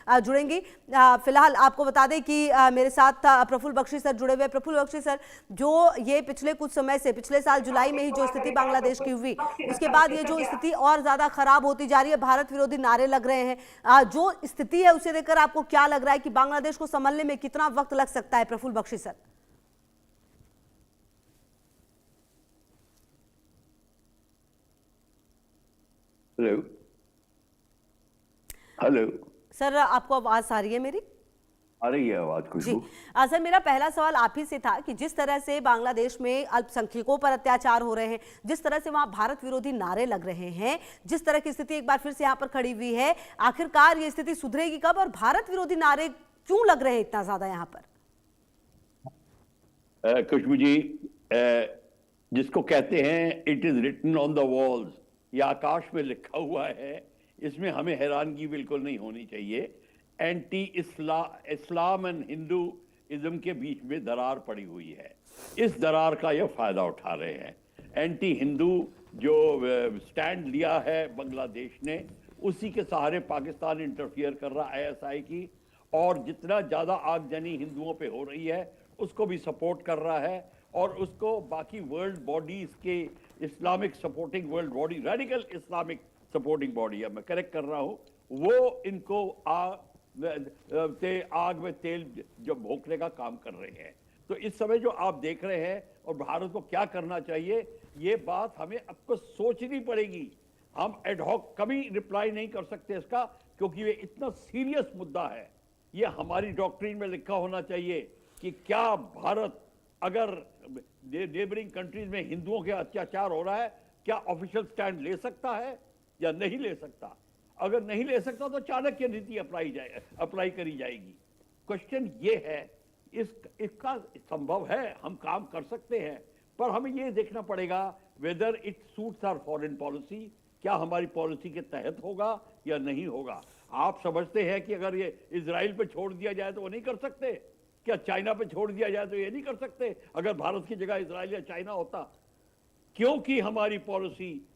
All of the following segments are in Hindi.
जुड़ेंगी। फिलहाल आपको बता दें कि मेरे साथ प्रफुल्ल बख्शी सर जुड़े हुए। प्रफुल्ल बख्शी सर, जो ये पिछले कुछ समय से, पिछले साल जुलाई में ही जो स्थिति बांग्लादेश की हुई, उसके बाद ये जो स्थिति और ज्यादा खराब होती जा रही है, भारत विरोधी नारे लग रहे हैं, जो स्थिति है उसे देखकर आपको क्या लग रहा है कि बांग्लादेश को संभलने में कितना वक्त लग सकता है? Praful Bakshi sir. Hello hello sir, आपको आवाज आ रही है मेरी? आ रही है आवाज जी। खुशबू? सर, मेरा पहला सवाल आप ही से था कि जिस तरह से बांग्लादेश में अल्पसंख्यकों पर अत्याचार हो रहे हैं, जिस तरह से वहां भारत विरोधी नारे लग रहे हैं, जिस तरह की स्थिति एक बार फिर से यहाँ पर खड़ी हुई है, आखिरकार ये स्थिति सुधरेगी कब और भारत विरोधी नारे क्यों लग रहे हैं इतना ज्यादा यहाँ पर? खुशबू जी, जिसको कहते हैं it is written on the walls, ये आकाश में लिखा हुआ है, इसमें हमें हैरानगी बिल्कुल नहीं होनी चाहिए। एंटी इस्लाम एंड हिंदूइज्म के बीच में दरार पड़ी हुई है, इस दरार का ये फायदा उठा रहे हैं। एंटी हिंदू जो स्टैंड लिया है बांग्लादेश ने, उसी के सहारे पाकिस्तान इंटरफियर कर रहा है आईएसआई की, और जितना ज्यादा आगजनी हिंदुओं पे हो रही है उसको भी सपोर्ट कर रहा है, और उसको बाकी वर्ल्ड बॉडीज के Islamic supporting world body, radical Islamic supporting body है, मैं करेक्ट कर रहा हूं, वो इनको आग में तेल जो भोंकने का काम कर रहे हैं। तो इस समय जो आप देख रहे हैं और भारत को क्या करना चाहिए, ये बात हमें अब को सोचनी पड़ेगी। हम एडहॉक कभी रिप्लाई नहीं कर सकते इसका, क्योंकि ये इतना सीरियस मुद्दा है। ये हमारी डॉक्ट्रिन में लिखा होना चाहिए कि क्या भारत अगर नेबरिंग कंट्रीज में हिंदुओं के अत्याचार हो रहा है, क्या ऑफिशियल स्टैंड ले सकता है या नहीं ले सकता? अगर नहीं ले सकता तो चाणक्य नीति अप्लाई करी जाएगी। क्वेश्चन ये है, इसका संभव है, हम काम कर सकते हैं, पर हमें ये देखना पड़ेगा whether it suits our foreign policy, क्या हमारी पॉलिसी के तहत होगा या नहीं होगा। आप समझते हैं कि अगर ये इजराइल पे छोड़ दिया जाए तो वो नहीं कर सकते? क्या चाइना पे छोड़ दिया जाए तो ये नहीं कर सकते अगर भारत की जगह इजराइल या चाइना होता? क्योंकि हमारी पॉलिसी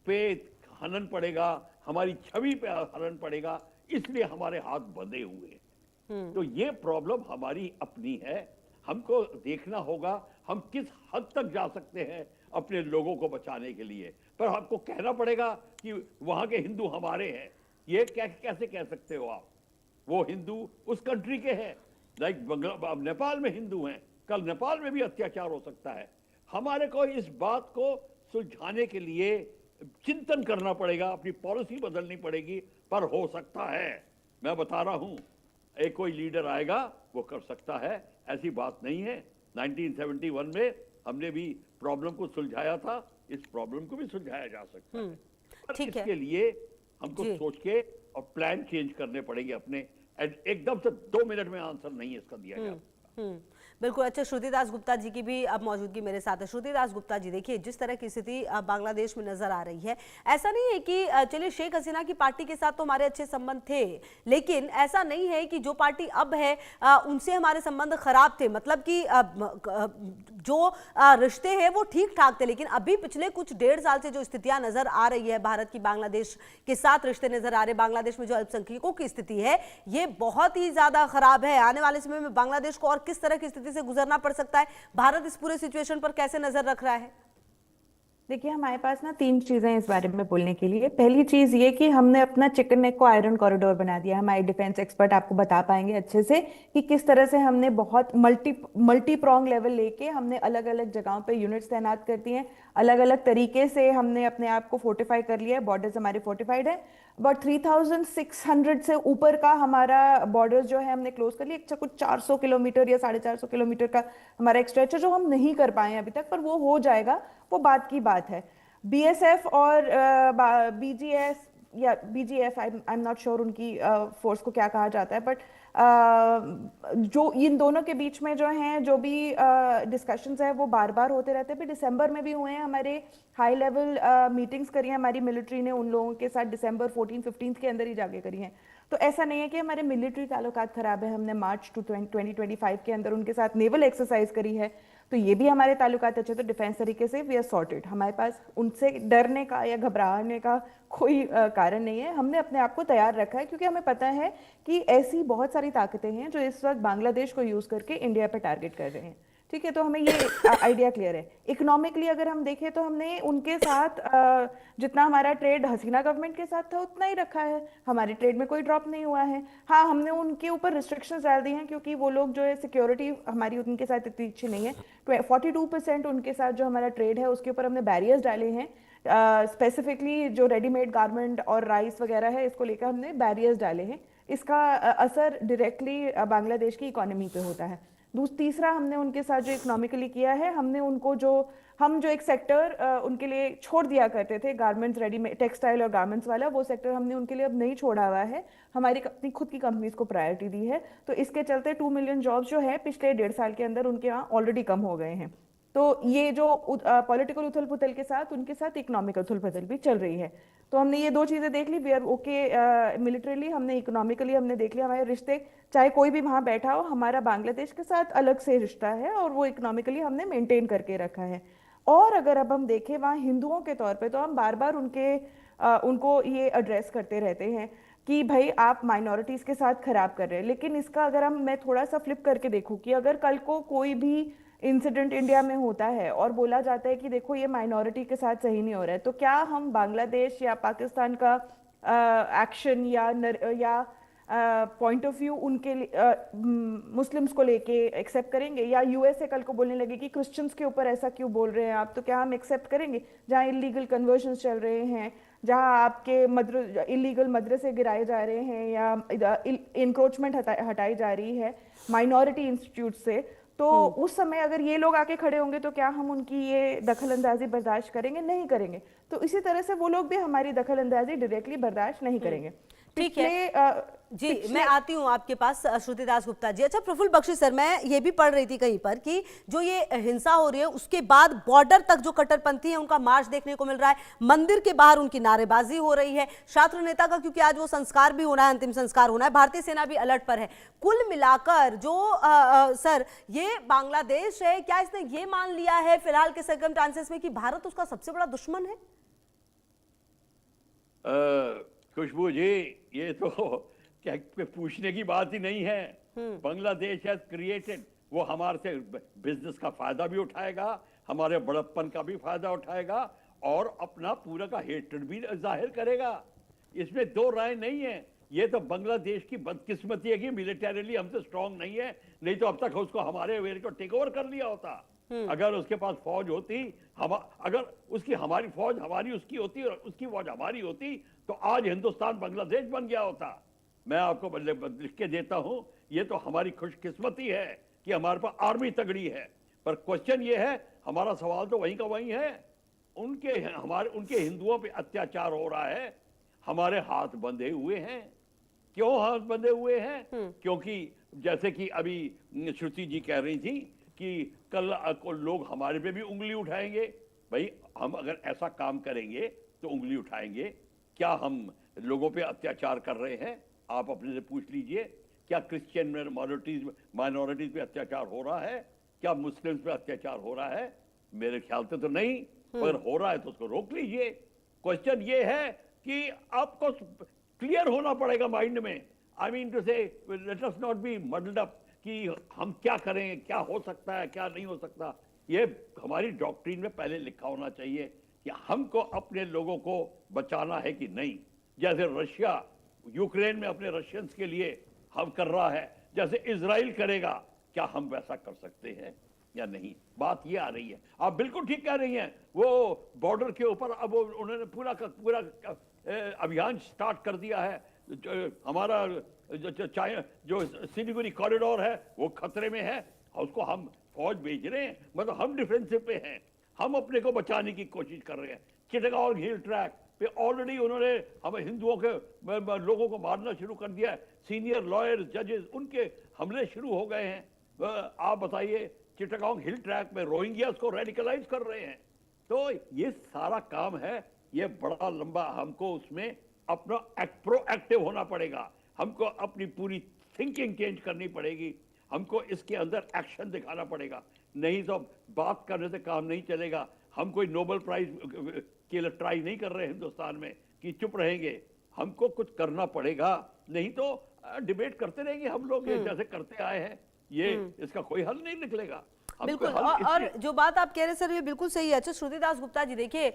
पे हनन पड़ेगा, हमारी छवि पे हनन पड़ेगा, इसलिए हमारे हाथ बंधे हुए हैं। तो ये प्रॉब्लम हमारी अपनी है, हमको देखना होगा हम किस हद तक जा सकते हैं अपने लोगों को बचाने के लिए। पर आपको कहना पड़ेगा कि वहां के हिंदू हमारे हैं, ये कैसे कह सकते हो आप? वो हिंदू उस कंट्री के हैं, लाइक नेपाल में हिंदू हैं, कल नेपाल में भी अत्याचार हो सकता है। हमारे को इस बात को सुलझाने के लिए चिंतन करना पड़ेगा, अपनी पॉलिसी बदलनी पड़ेगी, पर हो सकता है, मैं बता रहा हूं, एक कोई लीडर आएगा वो कर सकता है, ऐसी बात नहीं है। 1971 में हमने भी प्रॉब्लम को सुलझाया था, इस प्रॉब्लम को भी सुलझाया जा सकता है। पर इसके लिए हमको सोच के और प्लान चेंज करने पड़ेंगे अपने, एकदम से 2 मिनट में आंसर नहीं इसका दिया जा। बिल्कुल। अच्छा, श्रुति दास गुप्ता जी की भी अब मौजूदगी मेरे साथ है। श्रुति दास गुप्ता जी, देखिए जिस तरह की स्थिति बांग्लादेश में नजर आ रही है, ऐसा नहीं है कि चलिए शेख हसीना की पार्टी के साथ तो हमारे अच्छे संबंध थे, लेकिन ऐसा नहीं है कि जो पार्टी अब है उनसे हमारे संबंध खराब थे। मतलब कि जो रिश्ते हैं वो ठीक ठाक थे, लेकिन अभी पिछले कुछ 1.5 साल से जो स्थितियां नजर आ रही है भारत की, बांग्लादेश के साथ रिश्ते नजर आ रहे, बांग्लादेश में जो अल्पसंख्यकों की स्थिति है ये बहुत ही ज्यादा खराब है। आने वाले समय में बांग्लादेश को और किस तरह की स्थिति से गुजरना पड़ सकता है, भारत इस पूरे सिचुएशन पर कैसे नजर रख रहा है? देखिए, हमारे पास ना 3 चीजें इस बारे में बोलने के लिए। पहली चीज ये कि हमने अपना चिकन नेक को आयरन कॉरिडोर बना दिया। हमारे डिफेंस एक्सपर्ट आपको बता पाएंगे अच्छे से कि किस तरह से हमने बहुत मल्टी प्रोंग लेवल लेके हमने अलग अलग जगहों पे यूनिट्स तैनात कर दी हैं, अलग अलग तरीके से हमने अपने आप को फोर्टिफाई कर लिया है। बॉर्डर्स हमारे फोर्टिफाइड है, अबाउट 3600 से ऊपर का हमारा बॉर्डर्स जो है हमने क्लोज कर लिया। अच्छा, कुछ 400 किलोमीटर या 450 किलोमीटर का हमारा एक स्ट्रेच है जो हम नहीं कर पाए अभी तक, पर वो हो जाएगा, वो बात की बात है। बीएसएफ और बीजीएस या BGF, I am not sure उनकी फोर्स को क्या कहा जाता है, बट जो इन दोनों के बीच में जो हैं जो भी डिस्कशंस है वो बार बार होते रहते हैं। भी दिसंबर में भी हुए हैं, हमारे हाई लेवल मीटिंग्स करी हैं हमारी मिलिट्री ने उन लोगों के साथ, दिसंबर 14-15 के अंदर ही जाके करी हैं। तो ऐसा नहीं है कि हमारे मिलिट्री ताल्लुकात खराब है, हमने मार्च 2025 के अंदर उनके साथ नेवल एक्सरसाइज करी है। तो ये भी हमारे ताल्लुकात अच्छे, तो डिफेंस तरीके से वी आर सॉर्टेड। हमारे पास उनसे डरने का या घबराने का कोई कारण नहीं है। हमने अपने आप को तैयार रखा है क्योंकि हमें पता है कि ऐसी बहुत सारी ताकतें हैं जो इस वक्त बांग्लादेश को यूज करके इंडिया पे टारगेट कर रहे हैं। ठीक है, तो हमें ये आइडिया क्लियर है। इकोनॉमिकली अगर हम देखें तो हमने उनके साथ जितना हमारा ट्रेड हसीना गवर्नमेंट के साथ था उतना ही रखा है, हमारी ट्रेड में कोई ड्रॉप नहीं हुआ है। हाँ, हमने उनके ऊपर रिस्ट्रिक्शंस डाल दी हैं क्योंकि वो लोग जो है सिक्योरिटी हमारी उनके साथ इतनी अच्छी नहीं है। 42% उनके साथ जो हमारा ट्रेड है उसके ऊपर हमने बैरियर्स डाले हैं। स्पेसिफिकली जो रेडीमेड गारमेंट और राइस वगैरह है इसको लेकर हमने बैरियर्स डाले हैं। इसका असर डायरेक्टली बांग्लादेश की इकोनॉमी पे होता है। तीसरा, हमने उनके साथ जो इकोनॉमिकली किया है, हमने उनको हम जो एक सेक्टर उनके लिए छोड़ दिया करते थे, गारमेंट्स, रेडीमेड टेक्सटाइल और गारमेंट्स वाला, वो सेक्टर हमने उनके लिए अब नहीं छोड़ा हुआ है। हमारी अपनी खुद की कंपनीज को प्रायोरिटी दी है। तो इसके चलते 2 मिलियन जॉब्स जो है पिछले 1.5 साल के अंदर उनके यहाँ ऑलरेडी कम हो गए हैं। तो ये जो पॉलिटिकल उथल पुथल के साथ उनके साथ इकोनॉमिक उथल पुथल भी चल रही है। तो हमने ये दो चीजें देख ली, वी आर ओके मिलिटरीली, हमने इकोनॉमिकली हमने देख लिया हमारे रिश्ते, चाहे कोई भी वहां बैठा हो, हमारा बांग्लादेश के साथ अलग से रिश्ता है और वो इकोनॉमिकली हमने मेंटेन करके रखा है। और अगर अब हम देखें वहाँ हिंदुओं के तौर पे, तो हम बार बार उनको ये एड्रेस करते रहते हैं कि भाई आप माइनॉरिटीज के साथ खराब कर रहे हैं। लेकिन इसका अगर मैं थोड़ा सा फ्लिप करके देखूं कि अगर कल को कोई भी इंसिडेंट इंडिया में होता है और बोला जाता है कि देखो ये माइनॉरिटी के साथ सही नहीं हो रहा है, तो क्या हम बांग्लादेश या पाकिस्तान का एक्शन या पॉइंट ऑफ व्यू उनके मुस्लिम्स को लेके एक्सेप्ट करेंगे? या यूएसए कल को बोलने लगे कि क्रिश्चियंस के ऊपर ऐसा क्यों बोल रहे हैं आप, तो क्या हम एक्सेप्ट करेंगे? जहाँ इलीगल कन्वर्जन्स चल रहे हैं, जहाँ आपके इलीगल मदरसे गिराए जा रहे हैं या इंक्रोचमेंट हटाई जा रही है माइनॉरिटी इंस्टीट्यूट से, तो उस समय अगर ये लोग आके खड़े होंगे तो क्या हम उनकी ये दखलंदाजी बर्दाश्त करेंगे? नहीं करेंगे। तो इसी तरह से वो लोग भी हमारी दखलंदाजी डायरेक्टली बर्दाश्त नहीं करेंगे। ठीक है जी, मैं आती हूँ आपके पास श्रुति दास गुप्ता जी। अच्छा प्रफुल्ल बख्शी सर, मैं ये भी पढ़ रही थी कहीं पर कि जो ये हिंसा हो रही है उसके बाद बॉर्डर तक जो कट्टरपंथी है उनका मार्च देखने को मिल रहा है, मंदिर के बाहर उनकी नारेबाजी हो रही है, छात्र नेता का क्योंकि आज वो संस्कार भी होना है, अंतिम संस्कार होना है, भारतीय सेना भी अलर्ट पर है। कुल मिलाकर जो सर ये बांग्लादेश है, क्या इसने ये मान लिया है फिलहाल के सर्कमस्टांसेस में कि भारत उसका सबसे बड़ा दुश्मन है? खुशबू जी, ये तो क्या पूछने की बात ही नहीं है। बांग्लादेश हैज क्रिएटेड, वो हमारे से बिजनेस का फायदा भी उठाएगा, हमारे बड़प्पन का भी फायदा उठाएगा और अपना पूरा का हेट्रेड भी जाहिर करेगा। इसमें दो राय नहीं है। ये तो बांग्लादेश की बदकिस्मती है कि मिलिटरीली हमसे स्ट्रांग नहीं है, नहीं तो अब तक उसको हमारे वेर को टेक ओवर कर लिया होता। अगर उसके पास फौज होती, अगर उसकी हमारी फौज हमारी उसकी होती और उसकी फौज हमारी होती, तो आज हिंदुस्तान बांग्लादेश बन गया होता। मैं आपको लिख के देता हूं, ये तो हमारी खुशकिस्मती है कि हमारे पास आर्मी तगड़ी है। पर क्वेश्चन ये है, हमारा सवाल तो वहीं का वहीं है, उनके हिंदुओं पे अत्याचार हो रहा है, हमारे हाथ बंधे हुए हैं। क्यों हाथ बंधे हुए हैं? क्योंकि जैसे कि अभी श्रुति जी कह रही थी कि कल को लोग हमारे पे भी उंगली उठाएंगे। भाई हम अगर ऐसा काम करेंगे तो उंगली उठाएंगे। क्या हम लोगों पे अत्याचार कर रहे हैं? आप अपने से पूछ लीजिए, क्या क्रिश्चियन माइनॉरिटीज पे अत्याचार हो रहा है? क्या मुस्लिम्स पे अत्याचार हो रहा है? मेरे ख्याल से तो नहीं, अगर हो रहा है तो उसको रोक लीजिए। क्वेश्चन ये है कि आपको क्लियर होना पड़ेगा माइंड में। आई मीन टू से, let us not be muddled up कि हम क्या करें, क्या हो सकता है, क्या नहीं हो सकता। ये हमारी डॉक्ट्रिन में पहले लिखा होना चाहिए कि हमको अपने लोगों को बचाना है कि नहीं। जैसे रशिया यूक्रेन में अपने रशियंस के लिए हम कर रहा है, जैसे इजराइल करेगा, क्या हम वैसा कर सकते हैं या नहीं? बात ये आ रही है। आप बिल्कुल ठीक कह रही हैं। वो बॉर्डर के ऊपर अब उन्होंने पूरा का पूरा अभियान स्टार्ट कर दिया है। हमारा जो सिलीगुड़ी कॉरिडोर है वो खतरे में है, उसको हम फौज भेज रहे हैं, मतलब हम डिफेंसिव पे हैं, हम अपने को बचाने की कोशिश कर रहे हैं। चिटगांव हिल ट्रैक पे ऑलरेडी उन्होंने हम हिंदुओं के लोगों को मारना शुरू कर दिया है। सीनियर लॉयर्स, जजेस, उनके हमले शुरू हो गए हैं। आप बताइए, चिटगांव हिल ट्रैक में रोहिंग्यास को रेडिकलाइज कर रहे हैं। तो ये सारा काम है, ये बड़ा लंबा, हमको उसमें अपना प्रोएक्टिव होना पड़ेगा। हमको अपनी पूरी थिंकिंग चेंज करनी पड़ेगी। हमको इसके अंदर एक्शन दिखाना पड़ेगा, नहीं तो बात करने से काम नहीं चलेगा। हम कोई नोबेल प्राइज के लिए ट्राई नहीं कर रहे हिंदुस्तान में कि चुप रहेंगे, हमको कुछ करना पड़ेगा, नहीं तो डिबेट करते रहेंगे हम लोग जैसे करते आए हैं, ये इसका कोई हल नहीं निकलेगा। बिल्कुल, और जो बात आप कह रहे हैं सर ये बिल्कुल सही है। अच्छा श्रुति दास गुप्ता जी, देखिए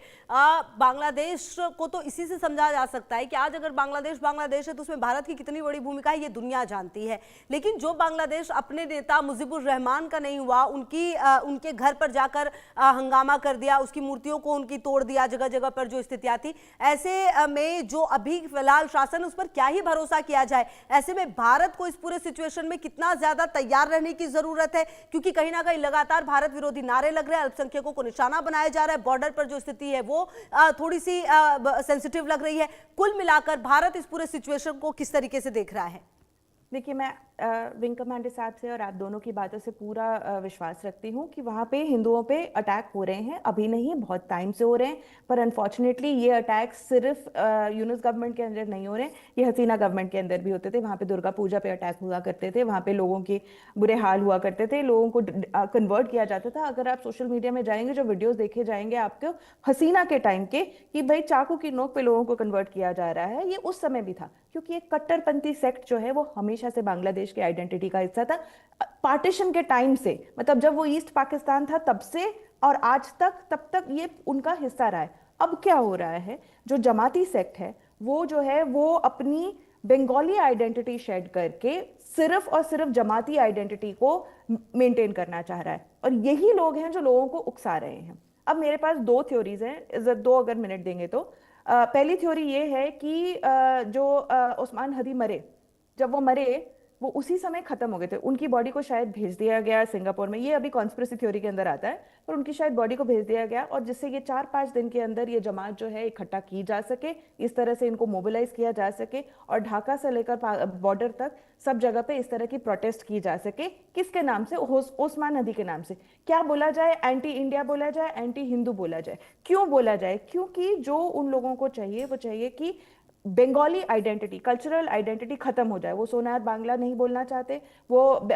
बांग्लादेश को तो इसी से समझा जा सकता है कि आज अगर बांग्लादेश है तो उसमें भारत की कितनी बड़ी भूमिका है ये दुनिया जानती है। लेकिन जो बांग्लादेश अपने नेता मुजीबुर रहमान का नहीं हुआ, उनके घर पर जाकर हंगामा कर दिया, उसकी मूर्तियों को उनकी तोड़ दिया, जगह जगह पर जो स्थितियां थी, ऐसे में जो अभी फिलहाल शासन उस पर क्या ही भरोसा किया जाए। ऐसे में भारत को इस पूरे सिचुएशन में कितना ज्यादा तैयार रहने की जरूरत है, क्योंकि कहीं ना कहीं लगातार भारत विरोधी नारे लग रहे हैं, अल्पसंख्यकों को निशाना बनाया जा रहा है, बॉर्डर पर जो स्थिति है वो थोड़ी सी सेंसिटिव लग रही है। कुल मिलाकर भारत इस पूरे सिचुएशन को किस तरीके से देख रहा है? देखिए, मैं विंग कमांडर साहब से और आप दोनों की बातों से पूरा विश्वास रखती हूँ कि वहाँ पे हिंदुओं पे अटैक हो रहे हैं, अभी नहीं बहुत टाइम से हो रहे हैं। पर अनफॉर्चुनेटली ये अटैक सिर्फ यूनुस गवर्नमेंट के अंदर नहीं हो रहे हैं, ये हसीना गवर्नमेंट के अंदर भी होते थे। वहाँ पे दुर्गा पूजा पे अटैक हुआ करते थे, वहाँ पे लोगों के बुरे हाल हुआ करते थे, लोगों को कन्वर्ट किया जाता था। अगर आप सोशल मीडिया में जाएंगे, जो वीडियोज देखे जाएंगे आपको हसीना के टाइम के, कि भाई चाकू की नोक पे लोगों को कन्वर्ट किया जा रहा है, ये उस समय भी था, क्योंकि एक कट्टरपंथी सेक्ट जो है वो हमेशा से बांग्लादेश की आइडेंटिटी का हिस्सा था। पार्टीशन के टाइम से, मतलब जब वो ईस्ट पाकिस्तान था तब से और आज तक, तब तक ये उनका हिस्सा रहा है। अब क्या हो रहा है, जो जमाती सेक्ट है वो जो है वो अपनी बंगाली आइडेंटिटी शेड करके सिर्फ और सिर्फ जमाती आइडेंटिटी को मेंटेन करना चाह रहा है, और यही लोग हैं जो लोगों को उकसा रहे हैं। अब मेरे पास दो थ्योरीज हैं, इज्जत दो अगर मिनट देंगे तो। पहली थ्योरी ये है कि जो उस्मान हदी मरे, जब वो मरे वो उसी समय खत्म हो गए थे, उनकी बॉडी को शायद भेज दिया गया सिंगापुर में, ये अभी कॉन्स्पिरेसी थ्योरी के अंदर आता है, पर उनकी शायद बॉडी को भेज दिया गया, और जिससे ये 4-5 दिन के अंदर ये जमात जो है इकट्ठा की जा सके, इस तरह से इनको मोबिलाइज किया जा सके, और ढाका से लेकर बॉर्डर तक सब जगह पे इस तरह की प्रोटेस्ट की जा सके। किसके नाम से? उस्मान हदी के नाम से। क्या बोला जाए? एंटी इंडिया बोला जाए, एंटी हिंदू बोला जाए। क्यों बोला जाए? क्योंकि जो उन लोगों को चाहिए वो चाहिए कि बंगाली आइडेंटिटी, कल्चरल आइडेंटिटी खत्म हो जाए। वो सोनार बांग्ला नहीं बोलना चाहते, वो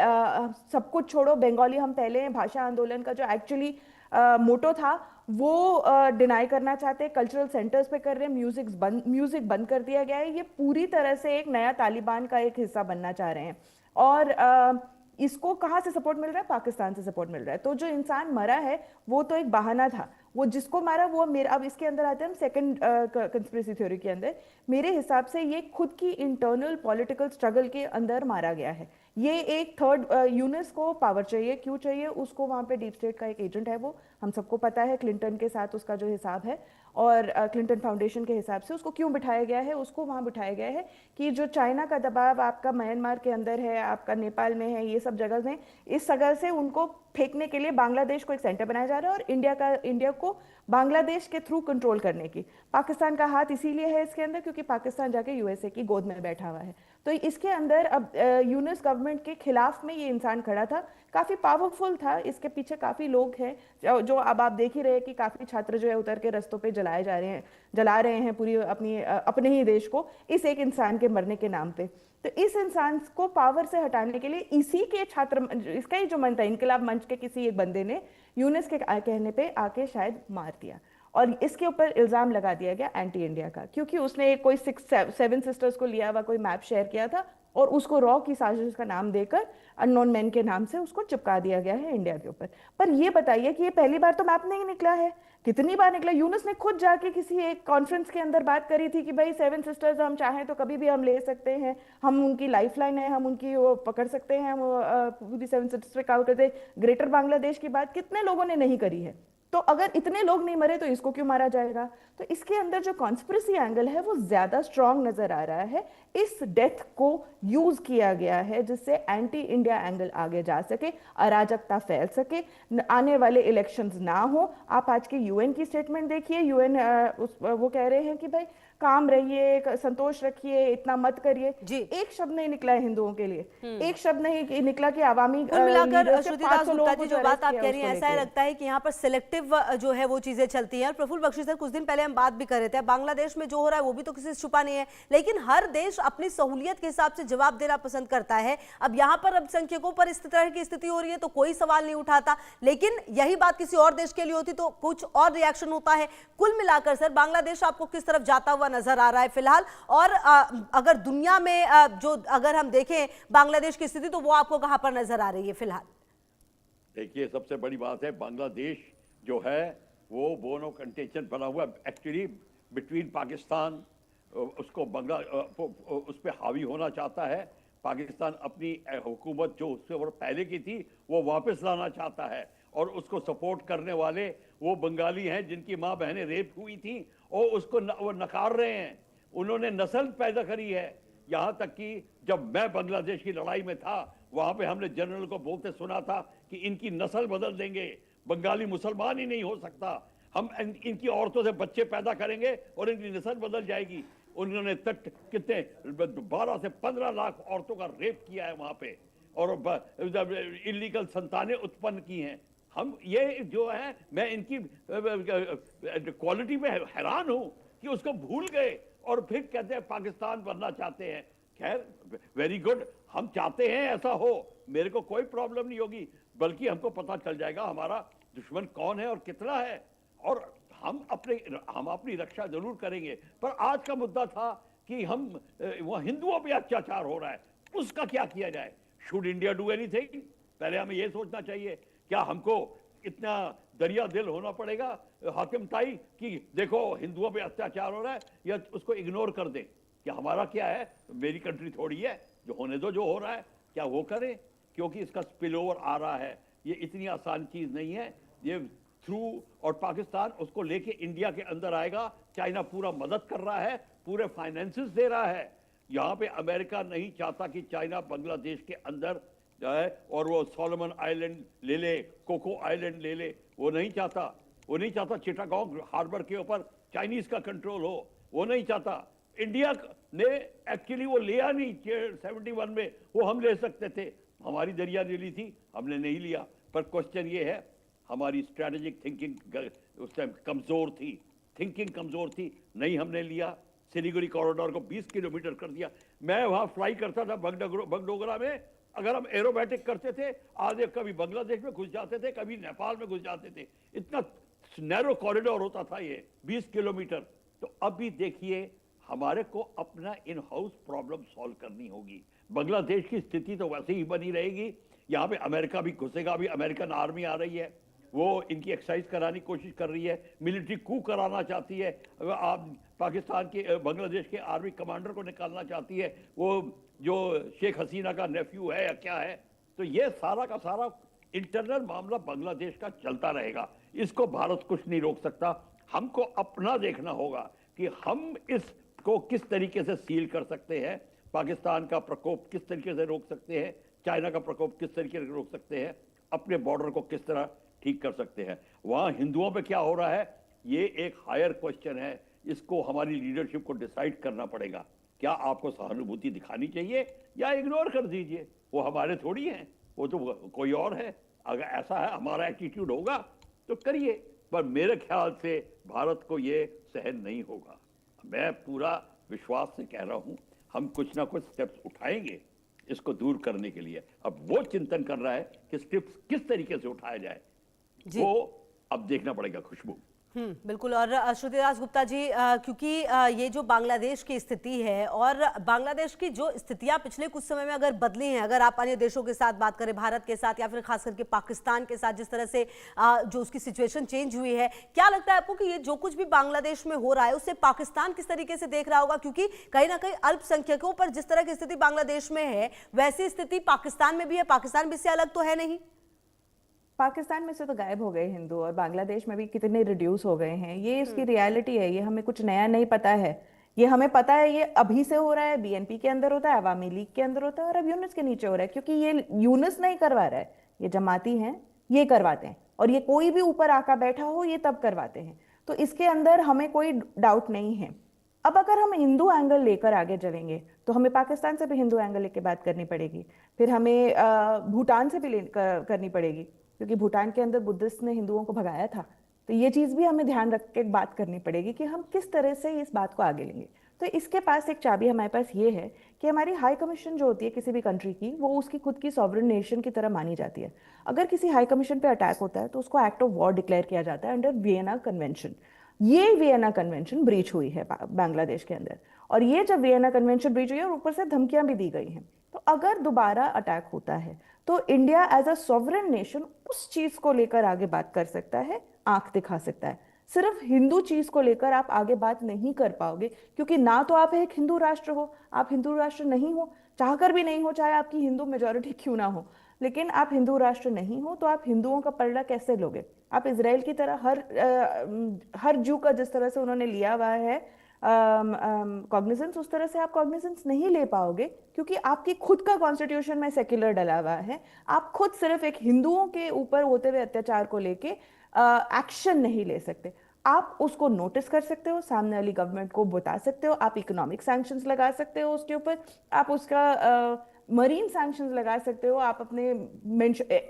सब कुछ छोड़ो, बंगाली हम पहले हैं। भाषा आंदोलन का जो एक्चुअली मोटो था वो डिनाई करना चाहते हैं, कल्चरल सेंटर्स पे कर रहे हैं, म्यूजिक बंद कर दिया गया है। ये पूरी तरह से एक नया तालिबान का एक हिस्सा बनना चाह रहे हैं, और इसको कहाँ से सपोर्ट मिल रहा है? पाकिस्तान से सपोर्ट मिल रहा है। तो जो इंसान मरा है वो तो एक बहाना था, वो जिसको मारा वो मेरा, अब इसके अंदर आते हैं हम सेकंड कंस्पिरेसी थ्योरी के अंदर। मेरे हिसाब से ये खुद की इंटरनल पॉलिटिकल स्ट्रगल के अंदर मारा गया है। ये एक थर्ड, यूनुस को पावर चाहिए, क्यों चाहिए उसको? वहाँ पे डीप स्टेट का एक एजेंट है, वो हम सबको पता है, क्लिंटन के साथ उसका जो हिसाब है, और क्लिंटन फाउंडेशन के हिसाब से उसको क्यों बिठाया गया है? उसको वहाँ बिठाया गया है कि जो चाइना का दबाव आपका म्यांमार के अंदर है, आपका नेपाल में है, ये सब जगह में, इस जगह से उनको फेंकने के लिए बांग्लादेश को एक सेंटर बनाया जा रहा है, और इंडिया को बांग्लादेश के थ्रू कंट्रोल करने की। पाकिस्तान का हाथ इसीलिए है इसके अंदर क्योंकि पाकिस्तान जाके यूएसए की गोद में बैठा हुआ है। तो इसके अंदर अब यूनुस गवर्नमेंट के खिलाफ में ये इंसान खड़ा था, काफी पावरफुल था, इसके पीछे काफी लोग हैं जो अब आप देख ही रहे हैं कि काफी छात्र जो है उतर के रस्तों पे जला रहे हैं पूरी अपने ही देश को इस एक इंसान के मरने के नाम पे। तो इस इंसान को पावर से हटाने के लिए इसी के छात्र, इसका ही जो मन था, इनकलाब मंच के किसी एक बंदे ने यूनुस के कहने पे आके शायद मार दिया, और इसके ऊपर इल्जाम लगा दिया गया एंटी इंडिया का, क्योंकि उसने कोई 7 सिस्टर्स को लिया हुआ कोई मैप शेयर किया था, और उसको रॉ की साजिश का नाम देकर अननोन मैन के नाम से उसको चिपका दिया गया है इंडिया के ऊपर। पर ये बताइए कि ये पहली बार तो मैप नहीं निकला है, कितनी बार निकला? यूनुस ने खुद जाके किसी एक कॉन्फ्रेंस के अंदर बात करी थी कि भाई 7 सिस्टर्स हम चाहें तो कभी भी हम ले सकते हैं, हम उनकी लाइफलाइन है, हम उनकी वो पकड़ सकते हैं, हम पूरी 7 सिस्टर्स पे काम करते हैं। ग्रेटर बांग्लादेश की बात कितने लोगों ने नहीं करी है? तो अगर इतने लोग नहीं मरे तो इसको क्यों मारा जाएगा? तो इसके अंदर जो कॉन्स्पिरेसी एंगल है वो ज्यादा स्ट्रांग नजर आ रहा है। इस डेथ को यूज किया गया है जिससे एंटी इंडिया एंगल आगे जा सके, अराजकता फैल सके, आने वाले इलेक्शंस ना हो। आप आज के यूएन की स्टेटमेंट देखिए, यूएन वो कह रहे हैं कि भाई काम रहिए, संतोष रखिए, इतना मत करिए, जी। एक शब्द नहीं निकला है हिंदुओं के लिए, एक शब्द नहीं निकला कि आवामी कुल मिलाकर लीडर से श्रुति दास 500 गुप्ता लोगों जी को जो जो बात अरेस्ट आप किया कह रही हैं, उसको ऐसा है लेके। लगता है कि यहाँ पर सिलेक्टिव जो है वो चीजें चलती हैं। और प्रफुल्ल बख्शी सर, कुछ दिन पहले हम बात भी कर रहे थे, बांग्लादेश में जो हो रहा है वो भी तो किसी से छुपा नहीं है, लेकिन हर देश अपनी सहूलियत के हिसाब से जवाब देना पसंद करता है। अब यहाँ पर अल्पसंख्यकों पर इस तरह की स्थिति हो रही है तो कोई सवाल नहीं उठाता, लेकिन यही बात किसी और देश के लिए होती तो कुछ और रिएक्शन होता है। कुल मिलाकर सर, बांग्लादेश आपको किस तरफ जाता हुआ नजर आ रहा है फिलहाल? और अगर दुनिया में जो अगर हम देखें बांग्लादेश की स्थिति, तो वो आपको कहां पर नजर आ रही है फिलहाल? देखिए, सबसे बड़ी बात है, बांग्लादेश जो है वो बोन ऑफ कंटेंशन बना हुआ एक्चुअली बिटवीन पाकिस्तान, उसको उस पर हावी होना चाहता है। पाकिस्तान अपनी हुकूमत जो उससे पहले की थी वो वापस लाना चाहता है, और उसको सपोर्ट करने वाले वो बंगाली हैं जिनकी माँ बहनें रेप हुई थी, और उसको वो नकार रहे हैं। उन्होंने नस्ल पैदा करी है। यहाँ तक कि जब मैं बांग्लादेश की लड़ाई में था, वहाँ पे हमने जनरल को बोलते सुना था कि इनकी नस्ल बदल देंगे, बंगाली मुसलमान ही नहीं हो सकता, हम इनकी औरतों से बच्चे पैदा करेंगे और इनकी नस्ल बदल जाएगी। उन्होंने कितने 12 से 15 लाख औरतों का रेप किया है वहाँ पे, और इलीगल संतानें उत्पन्न की हैं। हम ये जो है, मैं इनकी क्वालिटी पे हैरान हूँ कि उसको भूल गए और फिर कहते हैं पाकिस्तान बनना चाहते हैं। खैर, वेरी गुड, हम चाहते हैं ऐसा हो, मेरे को कोई प्रॉब्लम नहीं होगी, बल्कि हमको पता चल जाएगा हमारा दुश्मन कौन है और कितना है, और हम अपनी रक्षा जरूर करेंगे। पर आज का मुद्दा था कि हम वो हिंदुओं पे अत्याचार हो रहा है, उसका क्या किया जाए? Should India do anything? पहले हमें यह सोचना चाहिए, क्या हमको इतना दरिया दिल होना पड़ेगा हाकिम ताई कि देखो हिंदुओं पे अत्याचार हो रहा है, या उसको इग्नोर कर दें? क्या हमारा क्या है, मेरी कंट्री थोड़ी है, जो होने दो, जो हो रहा है क्या वो करें, क्योंकि इसका स्पिल ओवर आ रहा है। ये इतनी आसान चीज नहीं है, ये थ्रू, और पाकिस्तान उसको लेके इंडिया के अंदर आएगा। चाइना पूरा मदद कर रहा है, पूरे फाइनेंसेस दे रहा है। यहाँ पे अमेरिका नहीं चाहता कि चाइना बांग्लादेश के अंदर जाए और वो सोलोमन आइलैंड ले ले, कोको आइलैंड ले ले, वो नहीं चाहता। वो नहीं चाहता चिटागोंग हार्बर के ऊपर चाइनीज का कंट्रोल हो, वो नहीं चाहता। इंडिया ने एक्चुअली वो लिया नहीं 71 में, वो हम ले सकते थे, हमारी दरिया ले ली थी, हमने नहीं लिया। पर क्वेश्चन ये है, हमारी स्ट्रैटेजिक थिंकिंग उस टाइम कमजोर थी, थिंकिंग कमजोर थी, नहीं हमने लिया। सिलीगुड़ी कॉरिडोर को 20 किलोमीटर कर दिया। मैं वहां फ्लाई करता था बगडोगरा में, अगर हम एरोबैटिक करते थे, आधे कभी बांग्लादेश में घुस जाते थे, कभी नेपाल में घुस जाते थे। इतना नैरो कॉरिडोर होता था ये 20 किलोमीटर। तो अभी देखिए, हमारे को अपना इन हाउस प्रॉब्लम सॉल्व करनी होगी। बांग्लादेश की स्थिति तो वैसे ही बनी रहेगी, यहाँ पे अमेरिका भी घुसेगा, अभी अमेरिकन आर्मी आ रही है, वो इनकी एक्सरसाइज कराने की कोशिश कर रही है, मिलिट्री कू कराना चाहती है, आप पाकिस्तान के बांग्लादेश के आर्मी कमांडर को निकालना चाहती है, वो जो शेख हसीना का नेफ्यू है या क्या है। तो ये सारा का सारा इंटरनल मामला बांग्लादेश का चलता रहेगा, इसको भारत कुछ नहीं रोक सकता। हमको अपना देखना होगा कि हम इसको किस तरीके से सील कर सकते हैं, पाकिस्तान का प्रकोप किस तरीके से रोक सकते हैं, चाइना का प्रकोप किस तरीके से रोक सकते हैं, अपने बॉर्डर को किस तरह ठीक कर सकते हैं। वहां हिंदुओं पे क्या हो रहा है, ये एक हायर क्वेश्चन है, इसको हमारी लीडरशिप को डिसाइड करना पड़ेगा। क्या आपको सहानुभूति दिखानी चाहिए या इग्नोर कर दीजिए, वो हमारे थोड़ी हैं, वो तो कोई और है। अगर ऐसा है हमारा एटीट्यूड होगा तो करिए, पर मेरे ख्याल से भारत को ये सहन नहीं होगा। मैं पूरा विश्वास से कह रहा हूं, हम कुछ ना कुछ स्टेप्स उठाएंगे इसको दूर करने के लिए। अब वो चिंतन कर रहा है कि स्टेप्स किस तरीके से उठाया जाए, वो अब देखना पड़ेगा। खुशबू, बिल्कुल। और श्रुति दास गुप्ता जी, क्योंकि ये जो बांग्लादेश की स्थिति है और बांग्लादेश की जो स्थितियां पिछले कुछ समय में अगर बदली हैं, अगर आप अन्य देशों के साथ बात करें, भारत के साथ या फिर खास करके पाकिस्तान के साथ, जिस तरह से जो उसकी सिचुएशन चेंज हुई है, क्या लगता है आपको कि ये जो कुछ भी बांग्लादेश में हो रहा है उसे पाकिस्तान किस तरीके से देख रहा होगा? क्योंकि कहीं ना कहीं अल्पसंख्यकों पर जिस तरह की स्थिति बांग्लादेश में है, वैसी स्थिति पाकिस्तान में भी है। पाकिस्तान भी इससे अलग तो है नहीं। पाकिस्तान में से तो गायब हो गए हिंदू, और बांग्लादेश में भी कितने रिड्यूस हो गए हैं। ये इसकी रियलिटी है, ये हमें कुछ नया नहीं पता है। ये हमें पता है, ये अभी से हो रहा है, बीएनपी के अंदर होता है, अवामी लीग के अंदर होता है, और अब यूनुस के नीचे हो रहा है। क्योंकि ये यूनुस नहीं करवा रहा है, ये जमाती हैं, ये करवाते हैं, और ये कोई भी ऊपर आका बैठा हो ये तब करवाते हैं। तो इसके अंदर हमें कोई डाउट नहीं है अब अगर हम हिंदू एंगल लेकर आगे चलेंगे तो हमें पाकिस्तान से भी हिंदू एंगल लेके बात करनी पड़ेगी, फिर हमें भूटान से भी करनी पड़ेगी, क्योंकि भूटान के अंदर बुद्धिस्ट ने हिंदुओं को भगाया था। तो ये चीज भी हमें ध्यान रख के बात करनी पड़ेगी कि हम किस तरह से इस बात को आगे लेंगे। तो इसके पास एक चाबी हमारे पास ये है कि हमारी हाई कमीशन जो होती है किसी भी कंट्री की, वो उसकी खुद की सॉवरेन नेशन की तरह मानी जाती है। अगर किसी हाई कमीशन पे अटैक होता है तो उसको एक्ट ऑफ वॉर डिक्लेयर किया जाता है अंडर वियना कन्वेंशन। ये वियना कन्वेंशन ब्रीच हुई है बांग्लादेश के अंदर, और ये जब वियना कन्वेंशन ब्रीच हुई है और ऊपर से धमकियां भी दी गई हैं, तो अगर दोबारा अटैक होता है तो India as a sovereign nation उस चीज को लेकर आगे बात कर सकता है, आंख दिखा सकता है। सिर्फ हिंदू चीज को लेकर आप आगे बात नहीं कर पाओगे, क्योंकि ना तो आप एक हिंदू राष्ट्र हो, आप हिंदू राष्ट्र नहीं हो, चाहकर भी नहीं हो, चाहे आपकी हिंदू मेजोरिटी क्यों ना हो, लेकिन आप हिंदू राष्ट्र नहीं हो, तो आप हिंदुओं का पलड़ा कैसे लोगे? आप इजराइल की तरह हर जू का जिस तरह से उन्होंने लिया हुआ है कॉग्निजेंस, उस तरह से आप कॉग्निजेंस नहीं ले पाओगे, क्योंकि आपकी खुद का कॉन्स्टिट्यूशन में सेक्युलर डला हुआ है। आप खुद सिर्फ एक हिंदुओं के ऊपर होते हुए अत्याचार को लेके एक्शन नहीं ले सकते। आप उसको नोटिस कर सकते हो, सामने वाली गवर्नमेंट को बता सकते हो, आप इकोनॉमिक सैंक्शंस लगा सकते हो उसके ऊपर, आप उसका मरीन सैंक्शंस लगा सकते हो, आप अपने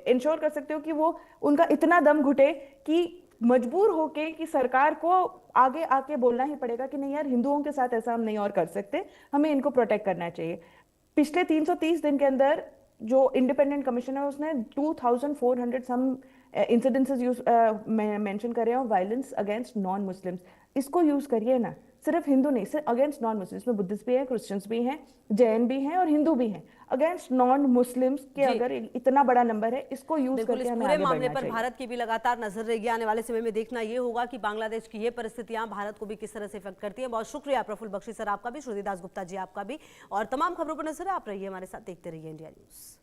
इंश्योर कर सकते हो कि वो उनका इतना दम घुटे कि मजबूर होके कि सरकार को आगे आके बोलना ही पड़ेगा कि नहीं यार, हिंदुओं के साथ ऐसा हम नहीं और कर सकते, हमें इनको प्रोटेक्ट करना चाहिए। पिछले 330 दिन के अंदर जो इंडिपेंडेंट कमीशन है उसने 2400 सम इंसिडेंसेस मेंशन करे हैं वायलेंस अगेंस्ट नॉन मुस्लिम्स। इसको यूज करिए ना, सिर्फ हिंदू नहीं, सिर्फ अगेंस्ट नॉन मुस्लिम्स में बुद्धिस्ट भी है, क्रिश्चियंस भी हैं, जैन भी हैं और हिंदू भी हैं। अगेंस्ट नॉन मुस्लिम्स के अगर इतना बड़ा नंबर है, इसको यूज बिल्कुल, करके इस हमें पूरे आगे मामले बढ़ना पर चाहिए। भारत की भी लगातार नजर रहेगी। आने वाले समय में देखना ये होगा कि बांग्लादेश की ये परिस्थितियां भारत को भी किस तरह से इफेक्ट करती है। बहुत शुक्रिया प्रफुल्ल बख्शी सर आपका भी, श्रुति दास गुप्ता जी आपका भी, और तमाम खबरों पर नजर आप रही है हमारे साथ, देखते रहिए इंडिया न्यूज।